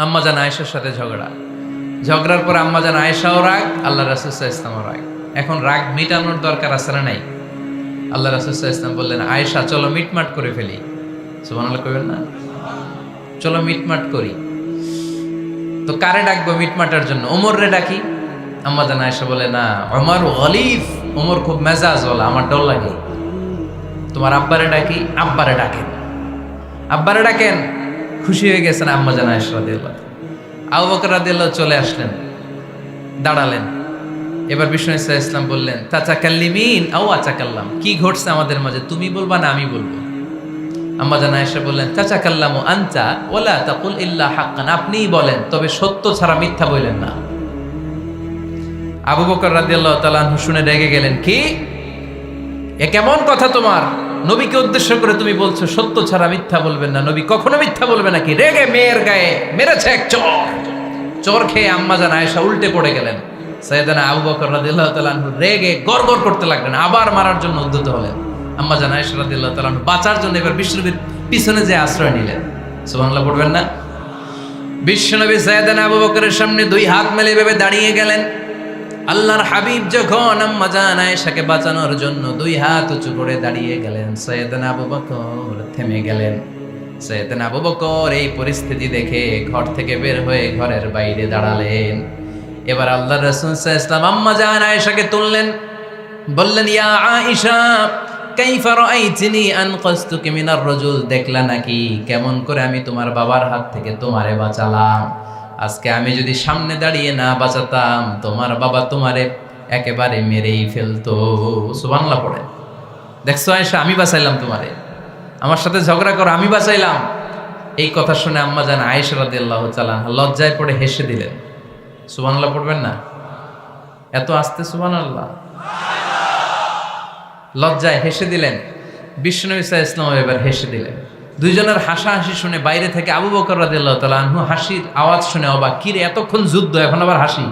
আম্মাজান আয়েশার সাথে ঝগড়ার পর আম্মাজান আয়েশাও রাগ, আল্লাহ রাসূল সাল্লাল্লাহু আলাইহি ওয়াসাল্লামও রাগ। এখন রাগ মিটানোর দরকার আছে না নাই? আল্লাহ রাসূল সাল্লাল্লাহু আলাইহি ওয়াসাল্লাম বললেন, আয়েশা চলো মিটমাট করে ফেলি। সুবহানাল্লাহ কইবেন না? চলো মিটমাট করি। তো কারে ডাকবো মিটমাটার জন্য? ওমর রে ডাকি। আম্মাজান আয়েশা বলে, না, ওমর গলিফ, ওমর খুব মেজাজ ওয়ালা, আমার ডর লাগে। তোমার আব্বারে ডাকি। আব্বারে ডাকেন। আব্বারে ডাকেন। খুশি হয়ে গেছেন আম্মাজান আয়েশা রাদিয়াল্লাহু। আবু বকর রাদিয়াল্লাহু চলে আসলেন, দাঁড়ালেন। এবার বিষ্ণু সাল্লাল্লাহু আলাইহি ওয়াসাল্লাম বললেন, তাতাকাল্লিমিন আও আতাকাল্লাম, কি ঘটছে আমাদের মাঝে, তুমি বলবা না আমি বলবো? আম্মাজান আয়েশা বললেন, তাতাকাল্লামু আনতা ওয়ালা তাকুল ইল্লা হাক্কান, আপনিই বলেন তবে সত্য ছাড়া মিথ্যা বলেন না। আবু বকর রাদিয়াল্লাহু তাআলা আনহু শুনে রেগে গেলেন, কি এ কেমন কথা তোমার? নবীকে উদ্দেশ্য করে তুমি বলছো সত্য ছাড়া মিথ্যা বলবেন না, নবী কখনো মিথ্যা বলবে নাকি? রেগে মেয়ের গায়ে মেরেছে এক চর খেয়ে আম্মাজান আয়েশা উল্টে পড়ে গেলেন। সাইয়েদানা আবু বকর রাদিয়াল্লাহু তাআলা আনহু রেগে গড়গড় করতে লাগলেন, আবার মারার জন্য উদ্যত হলেন। আম্মাজান আয়েশা রাদিয়াল্লাহু তাআলা আনহু বাঁচার জন্য এবার বিশ্বনবীর পিছনে যে আশ্রয় নিলেন। সুবহানাল্লাহ পড়বেন না? বিশ্বনবী সাইয়েদানা আবু বকরের সামনে দুই হাত মেলে ভেবে দাঁড়িয়ে গেলেন। আল্লাহর হাবিব যখন আম্মাজান আয়েশাকে বাঁচানোর জন্য দুই হাত উঁচু করে দাঁড়িয়ে গেলেন, সাইয়েদনা আবু বকর থেমে গেলেন। সাইয়েদনা আবু বকর এই পরিস্থিতি দেখে ঘর থেকে বের হয়ে ঘরের বাইরে দাঁড়ালেন। এবার আল্লাহর রাসূল সাল্লাল্লাহু আলাইহি ওয়াসাল্লাম আম্মাজান আয়েশাকে তুললেন, বললেন, ইয়া আয়েশা কাইফা রাআইতিনি আনকাসতুকি মিনার রাজুল, দেখলা নাকি কেমন করে আমি তোমার বাবার হাত থেকে তোমারে বাঁচালাম? আজকে আমি যদি সামনে দাঁড়িয়ে না বাঁচাতাম, তোমার বাবা তোমারে একেবারে মেরেই ফেলতো। সুবহানাল্লাহ পড়ে। দেখছো আয়েশা, আমি বাঁচাইলাম তোমারে, আমার সাথে ঝগড়া করো, আমি বাঁচাইলাম। এই কথা শুনে আম্মাজান আয়েশা রাদিয়াল্লাহু তাআলা লজ্জায় পড়ে হেসে দিলেন। সুবহানাল্লাহ পড়বেন না? এত আস্তে সুবহানাল্লাহ। লজ্জায় হেসে দিলেন। বিশ্বনবী সাল্লাল্লাহু আলাইহি ওয়াসাল্লাম এবার হেসে দিলেন। দুইজনের হাসাহাসি শুনে বাইরে থেকে আবু বকর রাদিয়াল্লাহু তাআলা আনহু হাসির আওয়াজ শুনে অবাক, কি রে এতক্ষণ যুদ্ধ এখন আবার হাসি?